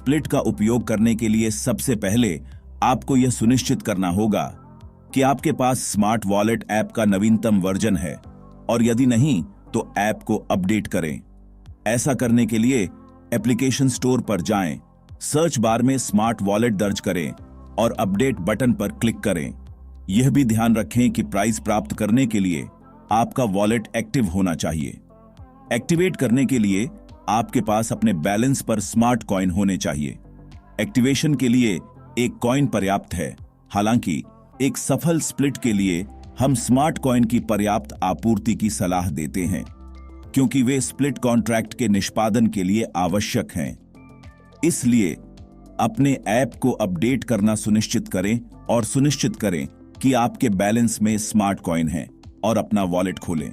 Split का उपयोग करने के लिए सबसे पहले आपको यह सुनिश्चित करना होगा कि आपके पास स्मार्ट वॉलेट ऐप का नवीनतम वर्जन है, और यदि नहीं तो ऐप को अपडेट करें। ऐसा करने के लिए एप्लीकेशन स्टोर पर जाएं, सर्च बार में स्मार्ट वॉलेट दर्ज करें और अपडेट बटन पर क्लिक करें। यह भी ध्यान रखें कि प्राइस प्राप्त करने के लिए आपका वॉलेट एक्टिव होना चाहिए। एक्टिवेट करने के लिए आपके पास अपने बैलेंस पर स्मार्ट कॉइन होने चाहिए। एक्टिवेशन के लिए एक कॉइन पर्याप्त है। हालांकि एक सफल स्प्लिट के लिए हम स्मार्ट कॉइन की पर्याप्त आपूर्ति की सलाह देते हैं, क्योंकि वे स्प्लिट कॉन्ट्रैक्ट के निष्पादन के लिए आवश्यक हैं। इसलिए अपने ऐप को अपडेट करना सुनिश्चित करें और सुनिश्चित करें कि आपके बैलेंस में स्मार्ट कॉइन है और अपना वॉलेट खोलें।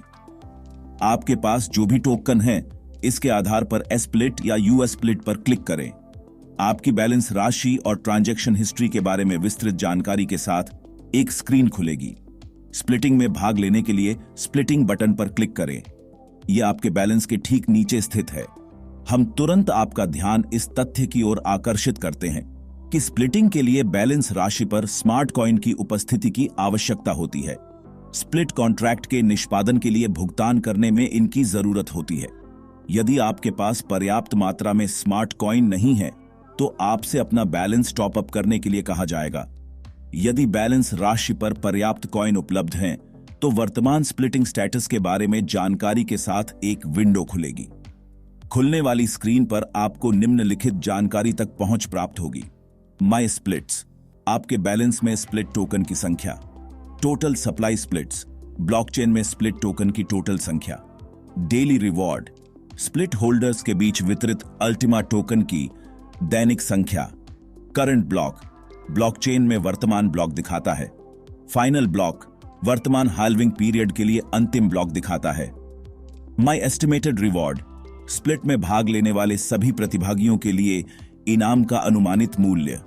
आपके पास जो भी टोकन है, इसके आधार पर एस्प्लिट या यूएस्प्लिट पर क्लिक करें। आपकी बैलेंस राशि और ट्रांजैक्शन हिस्ट्री के बारे में विस्तृत जानकारी के साथ एक स्क्रीन खुलेगी। स्प्लिटिंग में भाग लेने के लिए स्प्लिटिंग बटन पर क्लिक करें। यह आपके बैलेंस के ठीक नीचे स्थित है। हम तुरंत आपका ध्यान इस तथ्य की ओर आकर्षित करते हैं कि स्प्लिटिंग के लिए बैलेंस राशि पर स्मार्ट कॉइन की उपस्थिति की आवश्यकता होती है। स्प्लिट कॉन्ट्रैक्ट के निष्पादन के लिए भुगतान करने में इनकी जरूरत होती है। यदि आपके पास पर्याप्त मात्रा में स्मार्ट कॉइन नहीं है तो आपसे अपना बैलेंस टॉप अप करने के लिए कहा जाएगा। यदि बैलेंस राशि पर पर्याप्त कॉइन उपलब्ध हैं, तो वर्तमान स्प्लिटिंग स्टेटस के बारे में जानकारी के साथ एक विंडो खुलेगी। खुलने वाली स्क्रीन पर आपको निम्नलिखित जानकारी तक पहुंच प्राप्त होगी। माई स्प्लिट्स, आपके बैलेंस में स्प्लिट टोकन की संख्या। टोटल सप्लाई स्प्लिट्स, ब्लॉकचेन में स्प्लिट टोकन की टोटल संख्या। डेली रिवॉर्ड, स्प्लिट होल्डर्स के बीच वितरित अल्टीमा टोकन की दैनिक संख्या। करंट ब्लॉक, ब्लॉकचेन में वर्तमान ब्लॉक दिखाता है। फाइनल ब्लॉक, वर्तमान हाल्विंग पीरियड के लिए अंतिम ब्लॉक दिखाता है। माई एस्टिमेटेड रिवॉर्ड, स्प्लिट में भाग लेने वाले सभी प्रतिभागियों के लिए इनाम का अनुमानित मूल्य।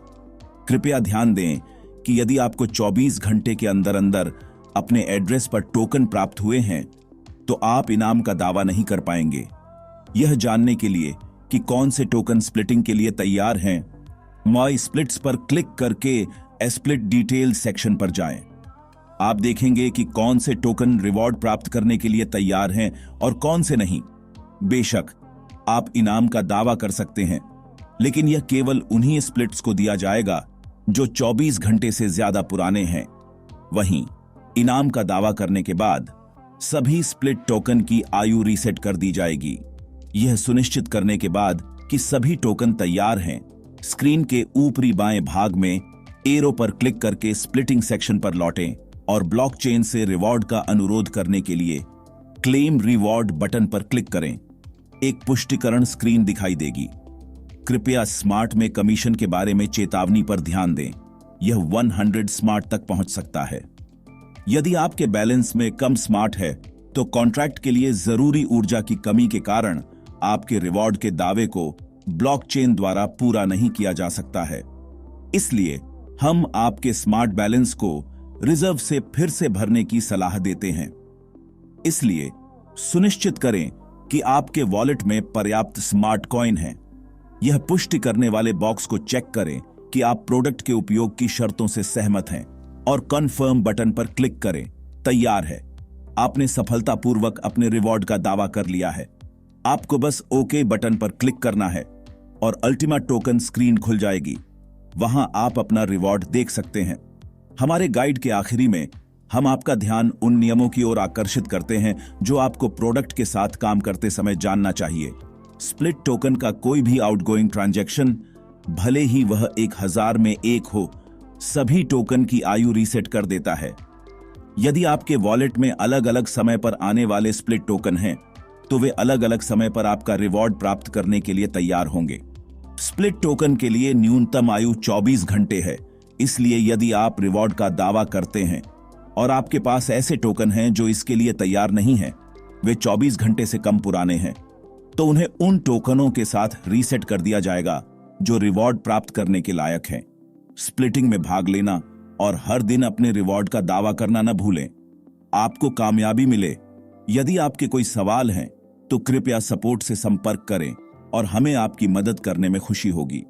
कृपया ध्यान दें कि यदि आपको 24 घंटे के अंदर अंदर अपने एड्रेस पर टोकन प्राप्त हुए हैं तो आप इनाम का दावा नहीं कर पाएंगे। यह जानने के लिए कि कौन से टोकन स्प्लिटिंग के लिए तैयार हैं, माई स्प्लिट्स पर क्लिक करके एस्प्लिट डिटेल सेक्शन पर जाएं। आप देखेंगे कि कौन से टोकन रिवॉर्ड प्राप्त करने के लिए तैयार हैं और कौन से नहीं। बेशक आप इनाम का दावा कर सकते हैं, लेकिन यह केवल उन्हीं स्प्लिट्स को दिया जाएगा जो 24 घंटे से ज्यादा पुराने हैं। वहीं इनाम का दावा करने के बाद सभी स्प्लिट टोकन की आयु रीसेट कर दी जाएगी। यह सुनिश्चित करने के बाद कि सभी टोकन तैयार हैं, स्क्रीन के ऊपरी बाएं भाग में एरो पर क्लिक करके स्प्लिटिंग सेक्शन पर लौटें और ब्लॉकचेन से रिवॉर्ड का अनुरोध करने के लिए क्लेम रिवॉर्ड बटन पर क्लिक करें। एक पुष्टिकरण स्क्रीन दिखाई देगी। कृपया स्मार्ट में कमीशन के बारे में चेतावनी पर ध्यान दें। यह 100 स्मार्ट तक पहुंच सकता है। यदि आपके बैलेंस में कम स्मार्ट है तो कॉन्ट्रैक्ट के लिए जरूरी ऊर्जा की कमी के कारण आपके रिवॉर्ड के दावे को ब्लॉकचेन द्वारा पूरा नहीं किया जा सकता है। इसलिए हम आपके स्मार्ट बैलेंस को रिजर्व से फिर से भरने की सलाह देते हैं। इसलिए सुनिश्चित करें कि आपके वॉलेट में पर्याप्त स्मार्ट कॉइन है। यह पुष्टि करने वाले बॉक्स को चेक करें कि आप प्रोडक्ट के उपयोग की शर्तों से सहमत हैं और कंफर्म बटन पर क्लिक करें। तैयार है, आपने सफलतापूर्वक अपने रिवॉर्ड का दावा कर लिया है। आपको बस ओके बटन पर क्लिक करना है और अल्टीमा टोकन स्क्रीन खुल जाएगी। वहां आप अपना रिवॉर्ड देख सकते हैं। हमारे गाइड के आखिरी में हम आपका ध्यान उन नियमों की ओर आकर्षित करते हैं जो आपको प्रोडक्ट के साथ काम करते समय जानना चाहिए। स्प्लिट टोकन का कोई भी आउटगोइंग ट्रांजैक्शन, भले ही वह 1000 में एक हो, सभी टोकन की आयु रीसेट कर देता है। यदि आपके वॉलेट में अलग अलग समय पर आने वाले स्प्लिट टोकन हैं, तो वे अलग अलग समय पर आपका रिवॉर्ड प्राप्त करने के लिए तैयार होंगे। स्प्लिट टोकन के लिए न्यूनतम आयु 24 घंटे है। इसलिए यदि आप रिवॉर्ड का दावा करते हैं और आपके पास ऐसे टोकन हैं जो इसके लिए तैयार नहीं हैं, वे 24 घंटे से कम पुराने हैं, तो उन्हें उन टोकनों के साथ रीसेट कर दिया जाएगा जो रिवॉर्ड प्राप्त करने के लायक हैं। स्प्लिटिंग में भाग लेना और हर दिन अपने रिवॉर्ड का दावा करना न भूलें। आपको कामयाबी मिले। यदि आपके कोई सवाल हैं तो कृपया सपोर्ट से संपर्क करें और हमें आपकी मदद करने में खुशी होगी।